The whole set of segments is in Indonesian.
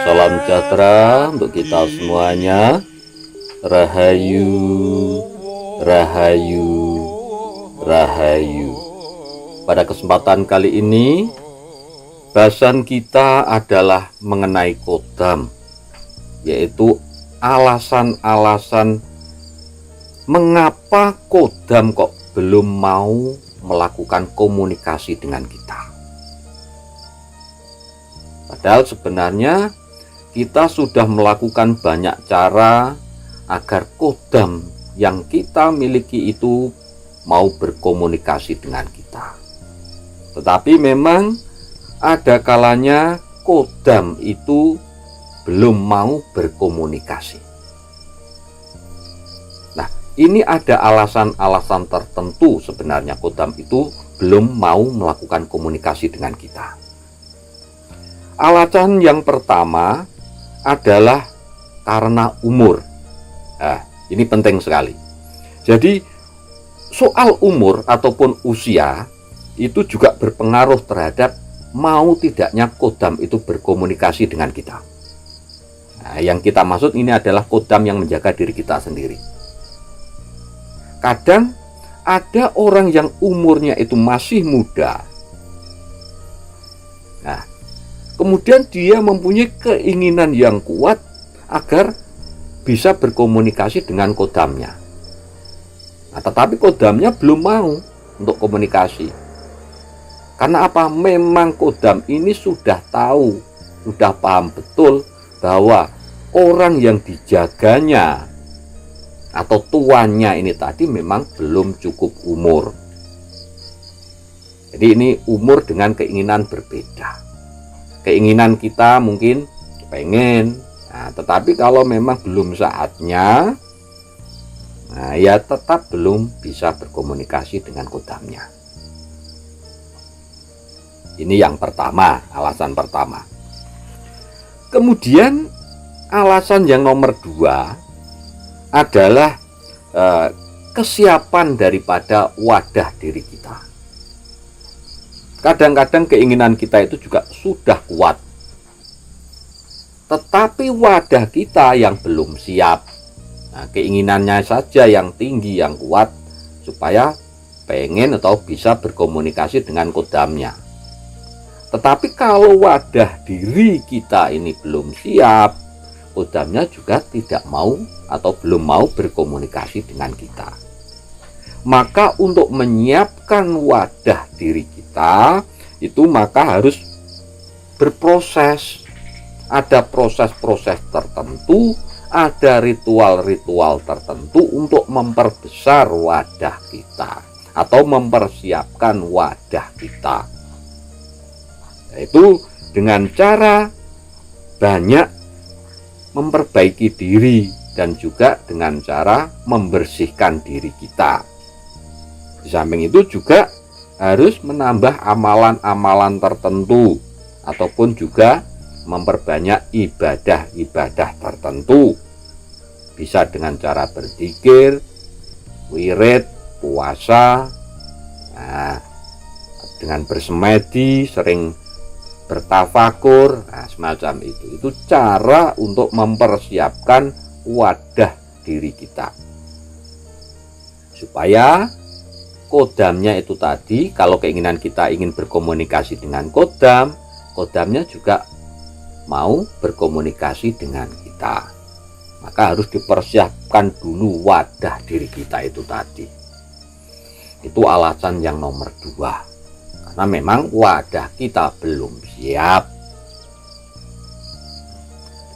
Salam sejahtera untuk kita semuanya. Rahayu, Rahayu, Rahayu. Pada kesempatan kali ini, bahasan kita adalah mengenai kodam, yaitu alasan-alasan mengapa kodam kok belum mau melakukan komunikasi dengan kita. Padahal sebenarnya kita sudah melakukan banyak cara agar kodam yang kita miliki itu mau berkomunikasi dengan kita. Tetapi memang ada kalanya kodam itu belum mau berkomunikasi. Nah, ini ada alasan-alasan tertentu sebenarnya kodam itu belum mau melakukan komunikasi dengan kita. Alasan yang pertama adalah karena umur. Nah, ini penting sekali. Jadi soal umur ataupun usia itu juga berpengaruh terhadap mau tidaknya kodam itu berkomunikasi dengan kita. Nah, yang kita maksud ini adalah kodam yang menjaga diri kita sendiri. Kadang ada orang yang umurnya itu masih muda. Nah, kemudian dia mempunyai keinginan yang kuat agar bisa berkomunikasi dengan kodamnya. Nah, tetapi kodamnya belum mau untuk komunikasi. Karena apa? Memang kodam ini sudah tahu, sudah paham betul bahwa orang yang dijaganya atau tuannya ini tadi memang belum cukup umur. Jadi ini umur dengan keinginan berbeda. Keinginan kita mungkin pengen, nah, tetapi kalau memang belum saatnya, nah, ya tetap belum bisa berkomunikasi dengan kodamnya. Ini yang pertama, alasan pertama. Kemudian alasan yang nomor dua adalah kesiapan daripada wadah diri kita. Kadang-kadang keinginan kita itu juga sudah kuat, tetapi wadah kita yang belum siap. Nah, keinginannya saja yang tinggi, yang kuat, supaya pengen atau bisa berkomunikasi dengan kodamnya. Tetapi kalau wadah diri kita ini belum siap, kodamnya juga tidak mau atau belum mau berkomunikasi dengan kita. Maka untuk menyiapkan wadah diri kita itu maka harus berproses. Ada proses-proses tertentu, ada ritual-ritual tertentu untuk memperbesar wadah kita atau mempersiapkan wadah kita. Yaitu dengan cara banyak memperbaiki diri dan juga dengan cara membersihkan diri kita. Di samping itu juga harus menambah amalan-amalan tertentu ataupun juga memperbanyak ibadah-ibadah tertentu. Bisa dengan cara berzikir, wirid, puasa, nah, dengan bersemedi, sering bertafakur, nah, semacam itu. Itu cara untuk mempersiapkan wadah diri kita. Supaya kodamnya itu tadi, kalau keinginan kita ingin berkomunikasi dengan kodam, kodamnya juga mau berkomunikasi dengan kita. Maka harus dipersiapkan dulu wadah diri kita itu tadi. Itu alasan yang nomor dua. Karena memang wadah kita belum siap.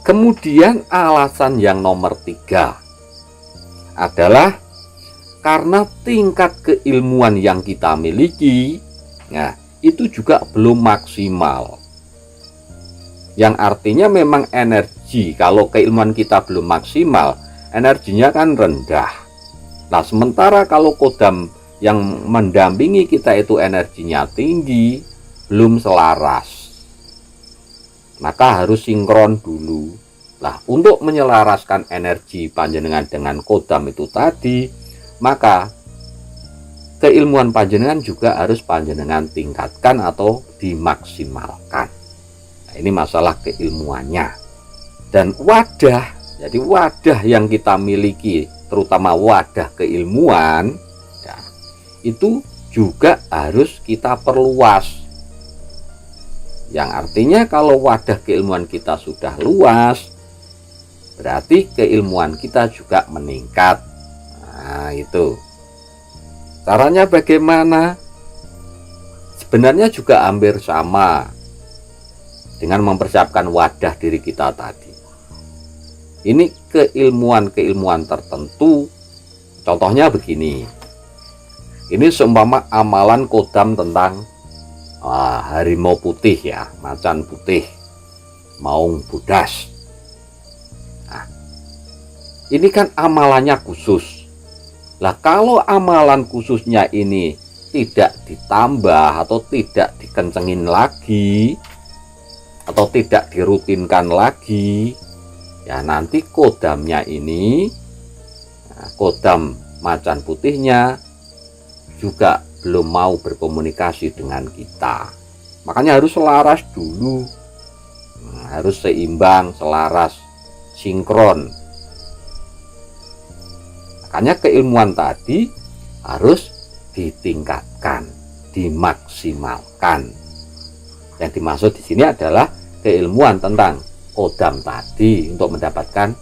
Kemudian alasan yang nomor tiga adalah karena tingkat keilmuan yang kita miliki, nah, itu juga belum maksimal. Yang artinya memang energi, kalau keilmuan kita belum maksimal, energinya kan rendah. Nah, sementara kalau kodam yang mendampingi kita itu energinya tinggi, belum selaras. Maka harus sinkron dulu. Nah, untuk menyelaraskan energi panjenengan dengan kodam itu tadi, maka keilmuan panjenengan juga harus panjenengan tingkatkan atau dimaksimalkan. Nah, ini masalah keilmuannya. Dan wadah, jadi wadah yang kita miliki, terutama wadah keilmuan, ya, itu juga harus kita perluas. Yang artinya kalau wadah keilmuan kita sudah luas, berarti keilmuan kita juga meningkat. Nah, itu. Caranya bagaimana? Sebenarnya juga hampir sama dengan mempersiapkan wadah diri kita tadi. Ini keilmuan-keilmuan tertentu. Contohnya begini. Ini seumpama amalan kodam tentang harimau putih ya, macan putih, maung budas. Nah, ini kan amalannya khusus. Lah kalau amalan khususnya ini tidak ditambah atau tidak dikencengin lagi atau tidak dirutinkan lagi, ya nanti kodamnya ini, kodam macan putihnya juga belum mau berkomunikasi dengan kita. Makanya harus selaras dulu, harus seimbang, selaras, sinkron. Makanya keilmuan tadi harus ditingkatkan, dimaksimalkan. Yang dimaksud di sini adalah keilmuan tentang kodam tadi untuk mendapatkan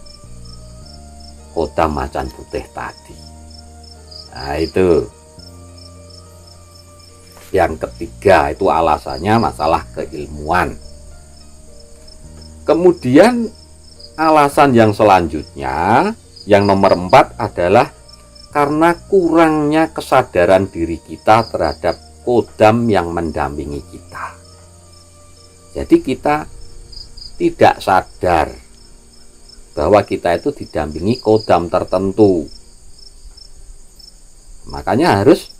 kodam macan putih tadi. Nah, itu. Yang ketiga itu alasannya masalah keilmuan. Kemudian alasan yang selanjutnya, yang nomor 4 adalah karena kurangnya kesadaran diri kita terhadap kodam yang mendampingi kita. Jadi kita tidak sadar bahwa kita itu didampingi kodam tertentu. Makanya harus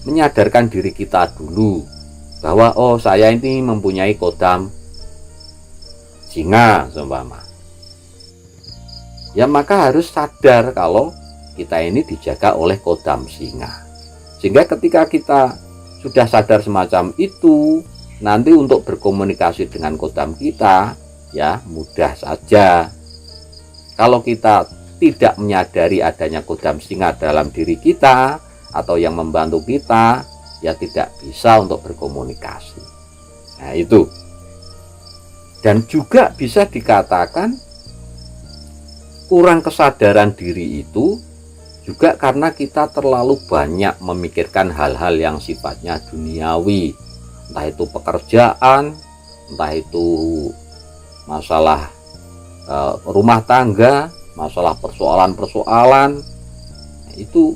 menyadarkan diri kita dulu bahwa oh saya ini mempunyai kodam singa seumpama. Ya maka harus sadar kalau kita ini dijaga oleh kodam singa. Sehingga ketika kita sudah sadar semacam itu, nanti untuk berkomunikasi dengan kodam kita ya mudah saja. Kalau kita tidak menyadari adanya kodam singa dalam diri kita atau yang membantu kita, ya tidak bisa untuk berkomunikasi. Nah itu. Dan juga bisa dikatakan kurang kesadaran diri itu juga karena kita terlalu banyak memikirkan hal-hal yang sifatnya duniawi. Entah itu pekerjaan, entah itu masalah rumah tangga, masalah persoalan-persoalan. Nah, itu.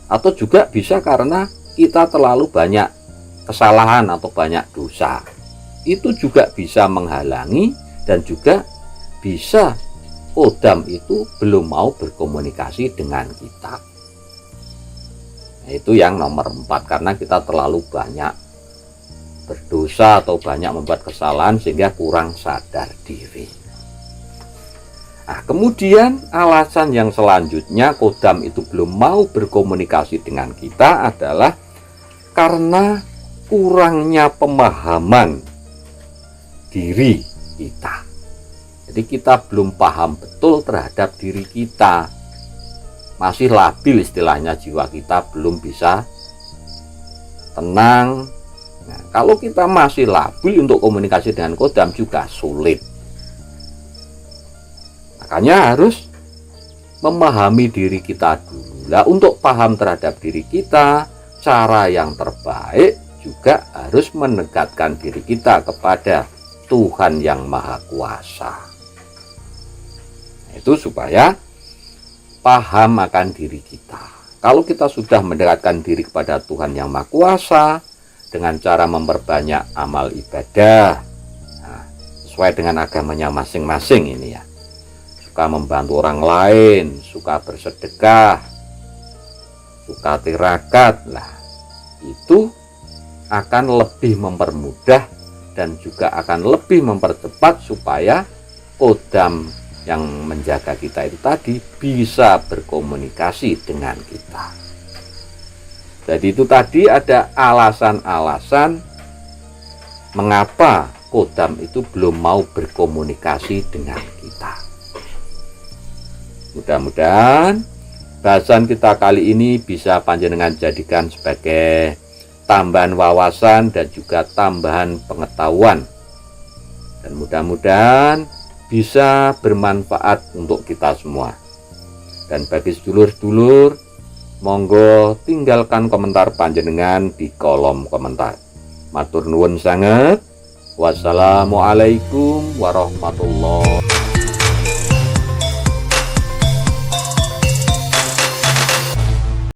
Atau juga bisa karena kita terlalu banyak kesalahan atau banyak dosa. Itu juga bisa menghalangi dan juga bisa kodam itu belum mau berkomunikasi dengan kita. Nah, itu yang nomor 4 karena kita terlalu banyak berdosa atau banyak membuat kesalahan sehingga kurang sadar diri. Nah, kemudian alasan yang selanjutnya kodam itu belum mau berkomunikasi dengan kita adalah karena kurangnya pemahaman diri kita. Jadi kita belum paham betul terhadap diri kita. Masih labil istilahnya, jiwa kita belum bisa tenang. Nah, kalau kita masih labil untuk komunikasi dengan kodam juga sulit. Makanya harus memahami diri kita dulu. Nah, untuk paham terhadap diri kita, cara yang terbaik juga harus mendekatkan diri kita kepada Tuhan yang Maha Kuasa. Itu supaya paham akan diri kita. Kalau kita sudah mendekatkan diri kepada Tuhan yang Maha Kuasa dengan cara memperbanyak amal ibadah, nah, sesuai dengan agamanya masing-masing ini ya. Suka membantu orang lain, suka bersedekah, suka tirakat, lah itu akan lebih mempermudah dan juga akan lebih mempercepat supaya kodam yang menjaga kita itu tadi bisa berkomunikasi dengan kita. Jadi itu tadi ada alasan-alasan mengapa kodam itu belum mau berkomunikasi dengan kita. Mudah-mudahan bahasan kita kali ini bisa panjenengan jadikan sebagai tambahan wawasan dan juga tambahan pengetahuan, dan mudah-mudahan bisa bermanfaat untuk kita semua. Dan bagi sedulur-sedulur, monggo tinggalkan komentar panjenengan di kolom komentar. Matur nuwun sanget. Wassalamualaikum warahmatullahi wabarakatuh.